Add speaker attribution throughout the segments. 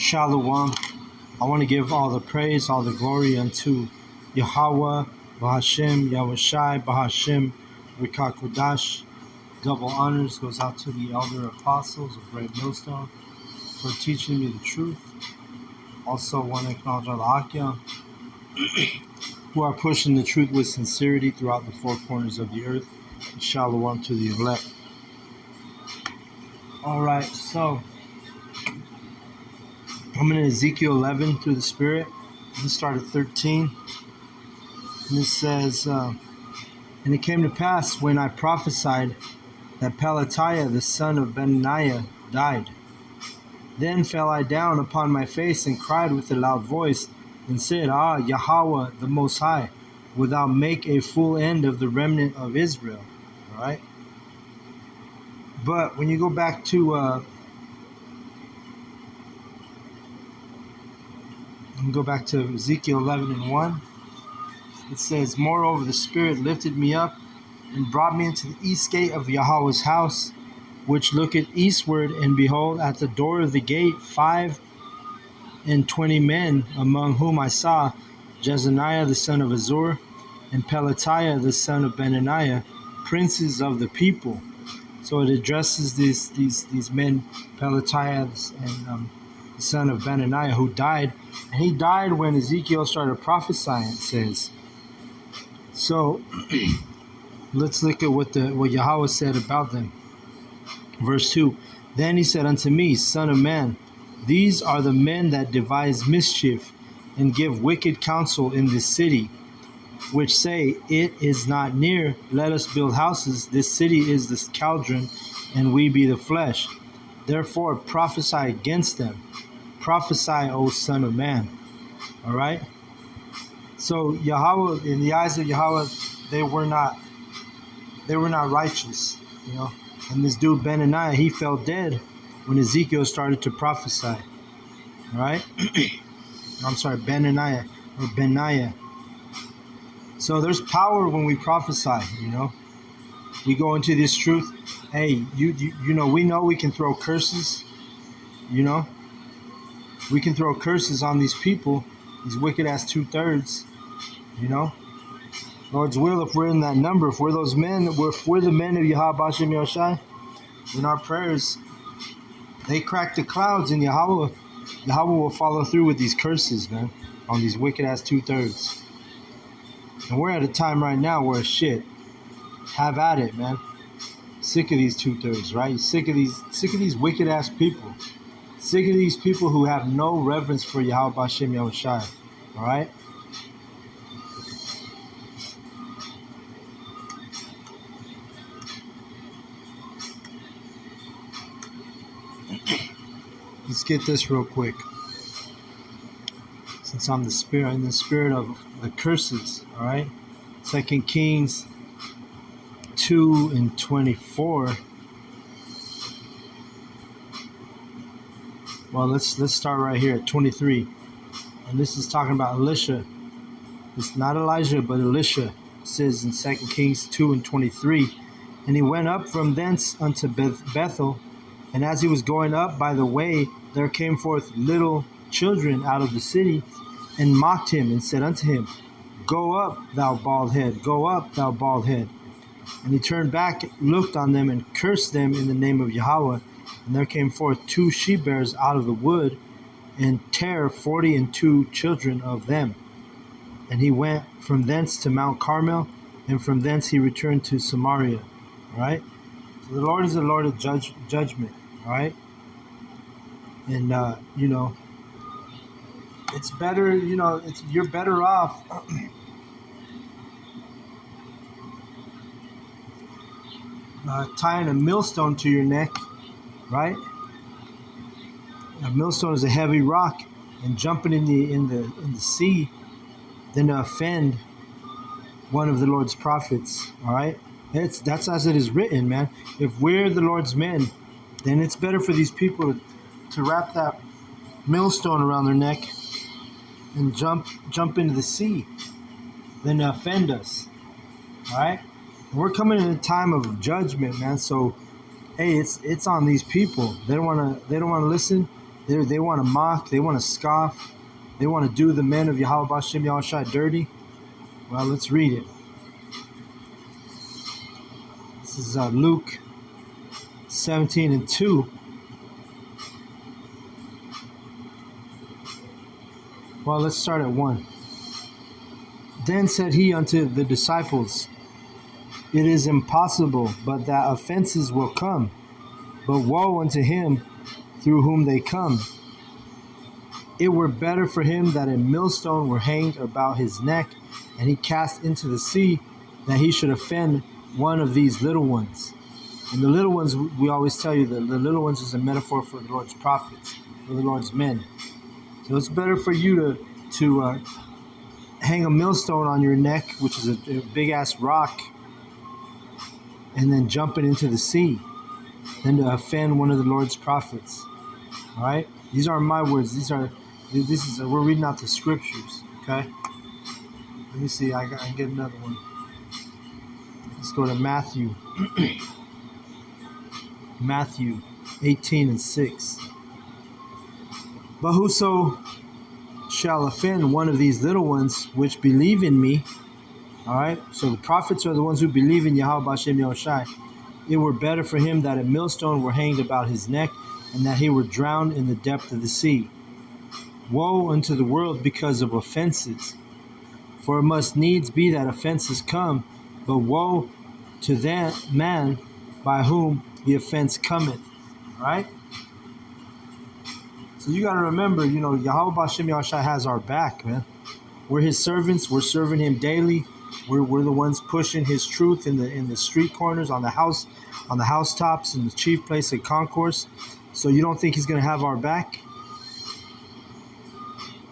Speaker 1: Shalom. I want to give all the praise, all the glory unto Yahweh, Bahashem, Yahushai, Bahashem, Rikakudash. Double honors goes out to the elder apostles of Great Millstone for teaching me the truth. Also want to acknowledge all the Akia who are pushing the truth with sincerity throughout the four corners of the earth. Shalom to the elect. Alright, so I'm in Ezekiel 11 through the Spirit. Let's start at 13. And it says, And it came to pass when I prophesied that Pelatiah the son of Benaiah died. Then fell I down upon my face and cried with a loud voice and said, Ah, Yahweh the Most High, wilt thou make a full end of the remnant of Israel? All right. But when you go back to Ezekiel 11 and 1, it says, Moreover, the Spirit lifted me up and brought me into the east gate of Yahweh's house, which looketh eastward, and behold, at the door of the gate 25 men, among whom I saw Jezaniah the son of Azur, and Pelatiah the son of Benaniah, princes of the people. So it addresses these men, Pelatiah and the son of Benaniah, who died. And he died when Ezekiel started prophesying, it says. So let's look at what Yahweh said about them. Verse 2, Then he said unto me, Son of man, these are the men that devise mischief and give wicked counsel in this city, which say, It is not near, let us build houses. This city is the cauldron, and we be the flesh. Therefore prophesy against them. Prophesy, O Son of man. All right? So Yahweh, in the eyes of Yahweh, they were not righteous, you know. And this dude Benaniah, he fell dead when Ezekiel started to prophesy. All right? I'm sorry, Benaniah or Benaiah. So there's power when we prophesy, you know. We go into this truth. Hey, you know we can throw curses, you know. We can throw curses on these people, these wicked ass 2/3, you know. Lord's will, if we're in that number, if we're those men, if we're the men of Yahweh Bashem Yoshai, in our prayers, they crack the clouds, and Yahweh will follow through with these curses, man, on these wicked ass 2/3. And we're at a time right now where shit, have at it, man. Sick of these 2/3, right? Sick of these wicked ass people. Sick of these people who have no reverence for Yahweh Bashem Yahushai. All right? Let's get this real quick. Since I'm in the spirit of the curses, all right? 2 Kings 2 and 24. Well, let's start right here at 23. And this is talking about Elisha. It's not Elijah, but Elisha. It says in 2 Kings 2 and 23. And he went up from thence unto Bethel, and as he was going up by the way, there came forth little children out of the city, and mocked him, and said unto him, Go up, thou bald head, go up, thou bald head. And he turned back, looked on them, and cursed them in the name of Yahweh. And there came forth 2 she-bears out of the wood, and tare 42 children of them. And he went from thence to Mount Carmel, and from thence he returned to Samaria. All right? So the Lord is the Lord of judgment. All right? And, you know, it's better, you know, you're better off tying a millstone to your neck, right? A millstone is a heavy rock, and jumping in the sea than to offend one of the Lord's prophets. All right? That's as it is written, man. If we're the Lord's men, then it's better for these people to wrap that millstone around their neck and jump into the sea than to offend us. All right? And we're coming in a time of judgment, man. So, hey, it's on these people. They don't want to listen. They want to mock, they want to scoff, they want to do the men of Yahweh B'Shem Yahushua dirty. Well, let's read it. This is Luke 17:2. Well, let's start at 1. Then said he unto the disciples, It is impossible, but that offenses will come. But woe unto him through whom they come. It were better for him that a millstone were hanged about his neck, and he cast into the sea, that he should offend one of these little ones. And the little ones, we always tell you that the little ones is a metaphor for the Lord's prophets, for the Lord's men. So it's better for you to hang a millstone on your neck, which is a big ass rock, and then jump it into the sea, than to offend one of the Lord's prophets. All right, these aren't my words. We're reading out the scriptures. Okay, let me see. I can get another one. Let's go to Matthew. Matthew 18:6. But whoso shall offend one of these little ones which believe in me, all right, so the prophets are the ones who believe in Yahweh B'Shem Yahushua, it were better for him that a millstone were hanged about his neck, and that he were drowned in the depth of the sea. Woe unto the world because of offenses, for it must needs be that offenses come, but woe to that man by whom the offense cometh. All right? So you got to remember, Yahweh B'Shem Yahushua has our back, man. We're his servants. We're serving him daily. We're the ones pushing his truth in the street corners, on the housetops, in the chief place of concourse. So you don't think he's gonna have our back?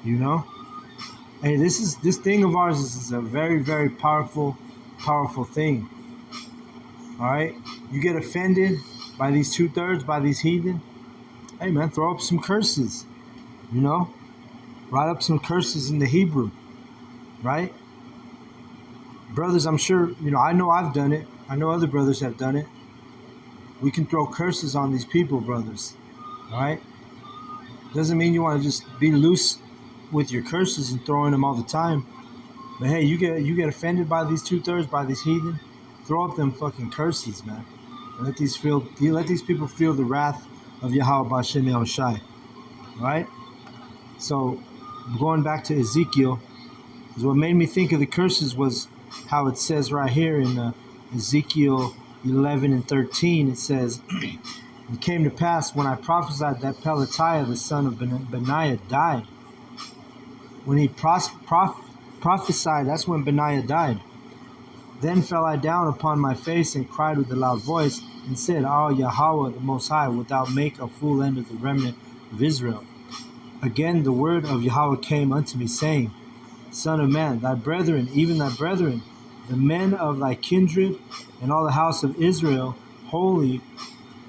Speaker 1: Hey, this thing of ours is a very, very powerful thing. All right, you get offended by these 2/3, by these heathen. Hey, man, throw up some curses. Write up some curses in the Hebrew, right? Brothers, I'm sure, I know I've done it. I know other brothers have done it. We can throw curses on these people, brothers. All right? Doesn't mean you want to just be loose with your curses and throwing them all the time. But hey, you get offended by these 2/3, by these heathen, throw up them fucking curses, man. And let these people feel the wrath of Yahweh B'Shem Yahushua. All right? So, going back to Ezekiel, is what made me think of the curses was how it says right here in Ezekiel 11:13. It says, It came to pass when I prophesied that Pelatiah, the son of Benaiah, died. When he prophesied, that's when Benaiah died. Then fell I down upon my face and cried with a loud voice and said, Ah, Yahweh, the Most High, wilt thou make a full end of the remnant of Israel? Again the word of Yahweh came unto me, saying, Son of man, thy brethren, even thy brethren, the men of thy kindred, and all the house of Israel, holy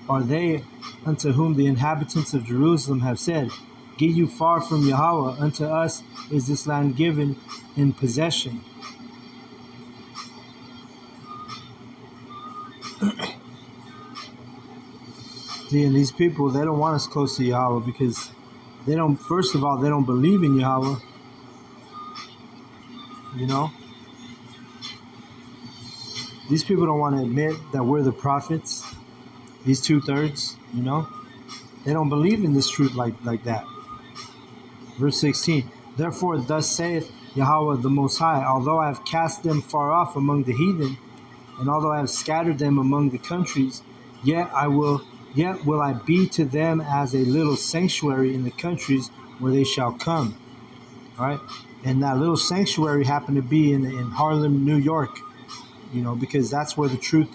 Speaker 1: are they unto whom the inhabitants of Jerusalem have said, Get you far from Yahweh, unto us is this land given in possession. See, and these people, they don't want us close to Yahweh because first of all, they don't believe in Yahweh. These people don't want to admit that we're the prophets. These 2/3, they don't believe in this truth like that. Verse 16, Therefore thus saith Yahweh the Most High, although I have cast them far off among the heathen, and although I have scattered them among the countries, yet will I be to them as a little sanctuary in the countries where they shall come. All right? And that little sanctuary happened to be in Harlem, New York, because that's where the truth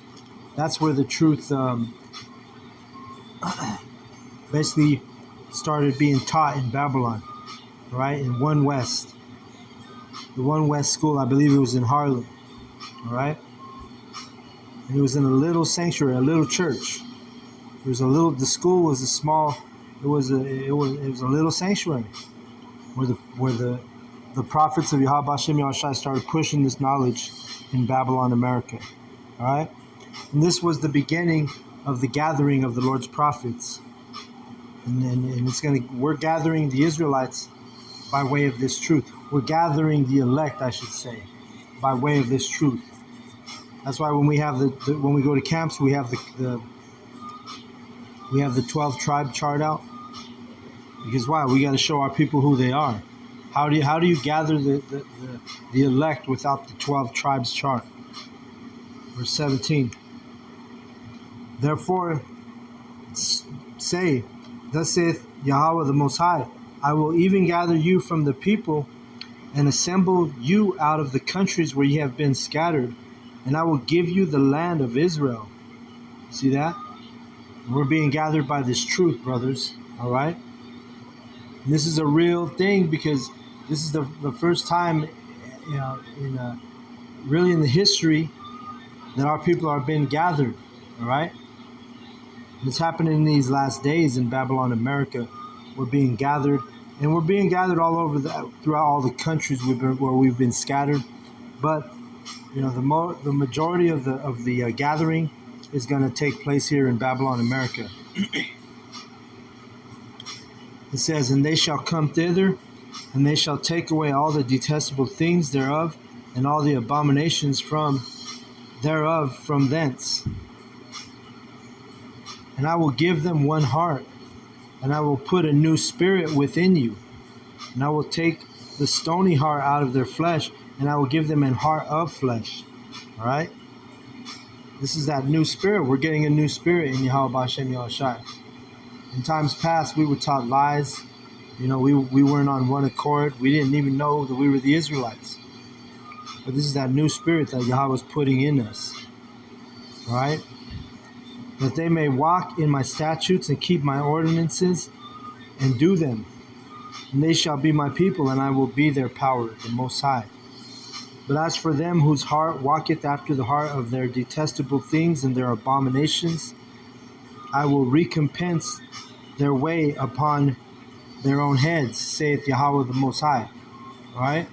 Speaker 1: basically started being taught in Babylon, right? In One West. The One West school, I believe it was in Harlem, all right? And it was in a little sanctuary, a little church. The school was a small, it was a little sanctuary where the prophets of Yahweh B'Shem Yahushua started pushing this knowledge in Babylon, America. All right? And this was the beginning of the gathering of the Lord's prophets. And we're gathering the Israelites by way of this truth. We're gathering the elect, I should say, by way of this truth. That's why when we have when we go to camps, we have the 12 tribe chart out. Because why? We got to show our people who they are. How do you gather the elect without the 12 tribes chart? Verse 17. Therefore, say, thus saith Yahweh the Most High, I will even gather you from the people and assemble you out of the countries where ye have been scattered, and I will give you the land of Israel. See that? We're being gathered by this truth, brothers. All right? And this is a real thing because this is the first time, really in the history that our people are being gathered. All right? And it's happening in these last days in Babylon, America. We're being gathered, and we're being gathered all over throughout all the countries where we've been scattered. But the majority of the gathering is going to take place here in Babylon, America. It says, and they shall come thither, and they shall take away all the detestable things thereof, and all the abominations thereof from thence. And I will give them one heart, and I will put a new spirit within you, and I will take the stony heart out of their flesh, and I will give them an heart of flesh. All right? This is that new spirit. We're getting a new spirit in Yahweh Hashem Yahushai. In times past, we were taught lies. We weren't on one accord. We didn't even know that we were the Israelites. But this is that new spirit that Yahweh was putting in us. All right? That they may walk in my statutes and keep my ordinances and do them. And they shall be my people, and I will be their power, the Most High. But as for them whose heart walketh after the heart of their detestable things and their abominations, I will recompense their way upon their own heads, saith Yahweh the Most High. All right?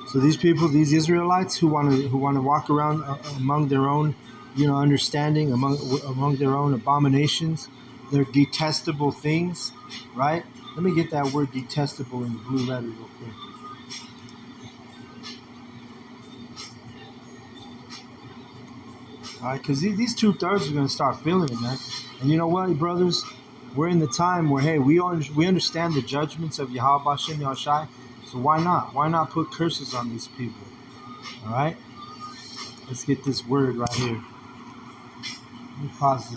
Speaker 1: So these people, these Israelites who want to walk around among their own, understanding, among their own abominations, their detestable things, right? Let me get that word detestable in the blue letter real quick. All right, because these 2/3 are going to start feeling it, man. And you know what, brothers? We're in the time where, hey, we understand the judgments of Yahweh Hashem Yahushai, so why not? Why not put curses on these people? All right? Let's get this word right here. Let me pause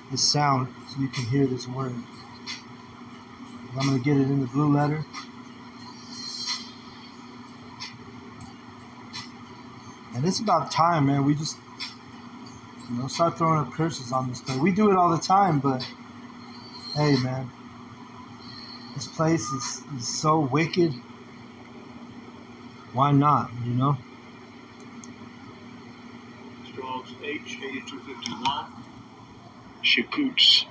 Speaker 1: this sound so you can hear this word. I'm going to get it in the blue letter. And it's about time, man. We just, start throwing up curses on this place. We do it all the time, but hey, man, this place is so wicked. Why not,
Speaker 2: Strong's H8251. Shikuts.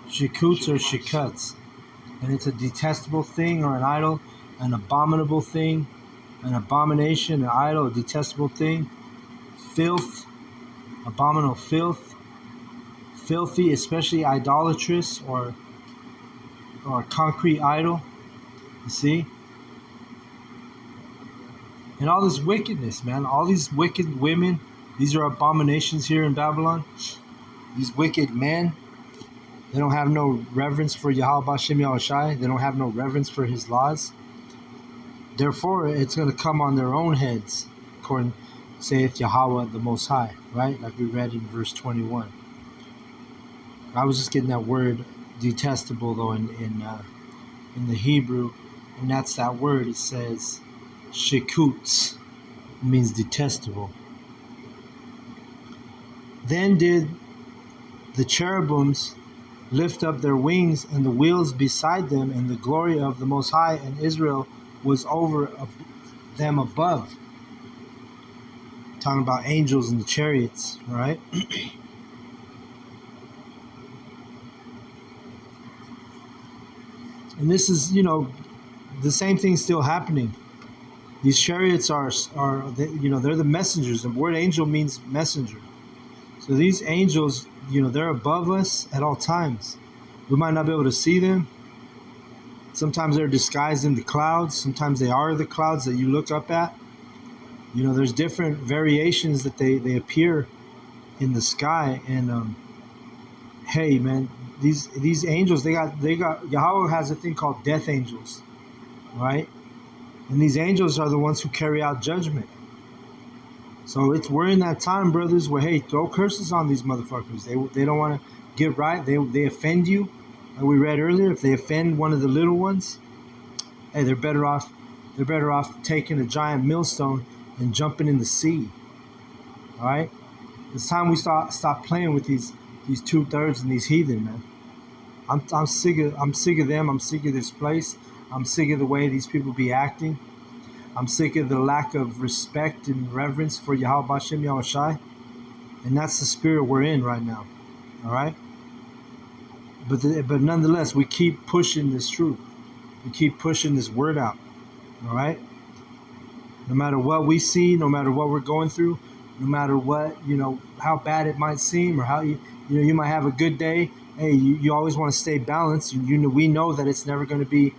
Speaker 1: Shikuts or shikuts. And it's a detestable thing or an idol, an abominable thing, an abomination, an idol, a detestable thing. Filth, abominable filth, filthy, especially idolatrous or concrete idol. You see? And all this wickedness, man. All these wicked women, these are abominations here in Babylon. These wicked men, they don't have no reverence for Yahweh Hashem Yahushai. They don't have no reverence for his laws. Therefore, it's going to come on their own heads, according saith Yahweh the Most High, right? Like we read in verse 21. I was just getting that word detestable, though, in the Hebrew, and that's that word. It says shikuts. It means detestable. Then did the cherubims lift up their wings, and the wheels beside them, and the glory of the Most High and Israel was over them above. Talking about angels and the chariots, right? And this is, the same thing still happening. These chariots are they're the messengers. The word angel means messenger. So these angels, they're above us at all times. We might not be able to see them. Sometimes they're disguised in the clouds. Sometimes they are the clouds that you look up at. There's different variations that they appear in the sky. And hey, man, these angels, they got Yahweh has a thing called death angels, right? And these angels are the ones who carry out judgment. So we're in that time, brothers, where, hey, throw curses on these motherfuckers. They don't want to get right. They offend you. Like we read earlier, if they offend one of the little ones, hey, they're better off taking a giant millstone and jumping in the sea. All right? It's time we stop playing with these 2/3 and these heathen, man. I'm sick of them. I'm sick of this place. I'm sick of the way these people be acting. I'm sick of the lack of respect and reverence for Yahweh Bashem Yahushai. And that's the spirit we're in right now. All right? But nonetheless, we keep pushing this truth. We keep pushing this word out. All right? No matter what we see, no matter what we're going through, no matter what, how bad it might seem, or how you might have a good day. Hey, you always want to stay balanced. We know that it's never going to be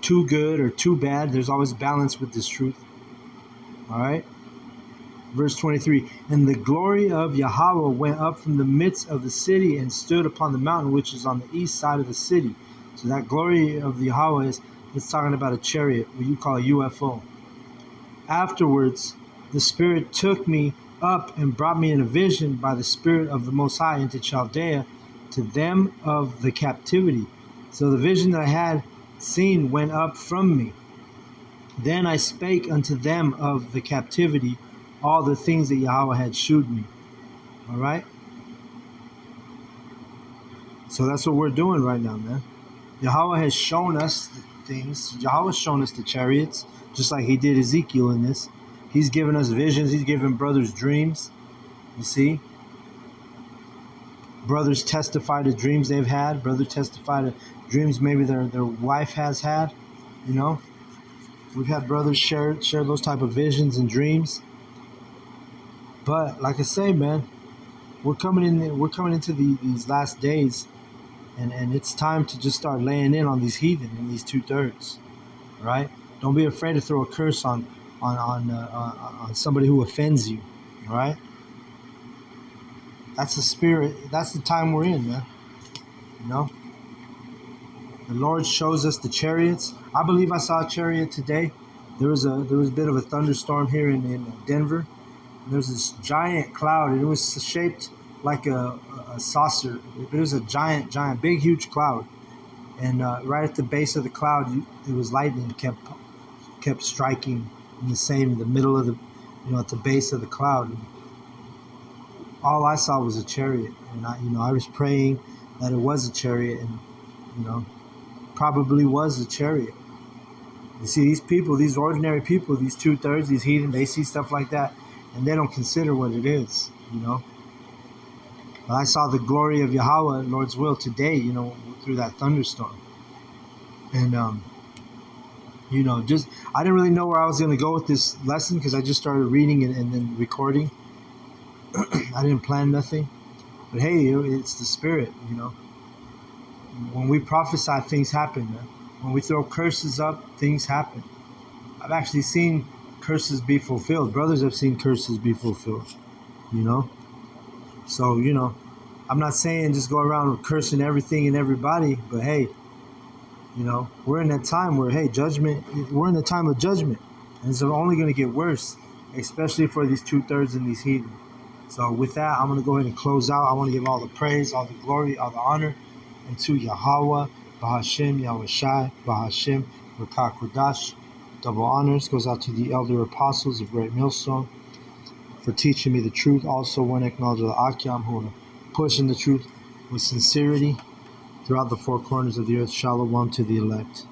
Speaker 1: too good or too bad. There's always balance with this truth. All right. Verse 23, and the glory of Yahweh went up from the midst of the city and stood upon the mountain which is on the east side of the city. So that glory of Yahweh it's talking about a chariot, what you call a UFO. Afterwards, the Spirit took me up and brought me in a vision by the Spirit of the Most High into Chaldea, to them of the captivity. So the vision that I had seen went up from me. Then I spake unto them of the captivity, all the things that Yahweh had shewed me. All right? So that's what we're doing right now, man. Yahweh has shown us the things. Yahweh has shown us the chariots, just like he did Ezekiel in this. He's given us visions. He's given brothers dreams. You see? Brothers testify to dreams they've had. Brothers testify to dreams maybe their wife has had. We've had brothers share those type of visions and dreams. But like I say, man, we're coming into these last days, and it's time to just start laying in on these heathen and these 2/3. Right? Don't be afraid to throw a curse on somebody who offends you. All right? That's the spirit. That's the time we're in, man. The Lord shows us the chariots. I believe I saw a chariot today. There was a bit of a thunderstorm here in Denver. And there was this giant cloud, and it was shaped like a saucer. It was a giant, big, huge cloud. And right at the base of the cloud, it was lightning kept striking in the middle of the, at the base of the cloud. And all I saw was a chariot, and I was praying that it was a chariot, and probably was a chariot. You see, these people, these ordinary people, these 2/3, these heathen, they see stuff like that, and they don't consider what it is. But I saw the glory of Yahweh, Lord's will, today, through that thunderstorm. And I didn't really know where I was going to go with this lesson, because I just started reading and then recording. I didn't plan nothing. But hey, it's the spirit, When we prophesy, things happen, man. When we throw curses up, things happen. I've actually seen curses be fulfilled. Brothers have seen curses be fulfilled, So, I'm not saying just go around cursing everything and everybody, but hey, we're in that time where, hey, we're in the time of judgment. And it's only going to get worse, especially for these 2/3 and these heathen. So with that, I'm going to go ahead and close out. I want to give all the praise, all the glory, all the honor unto Yahweh, Bahashem, Yahushai, Bahashem, Rakah Kodash. Double honors goes out to the elder apostles of Great Millstone for teaching me the truth. Also want to acknowledge the Akyam who are pushing the truth with sincerity throughout the four corners of the earth. Shalom to the elect.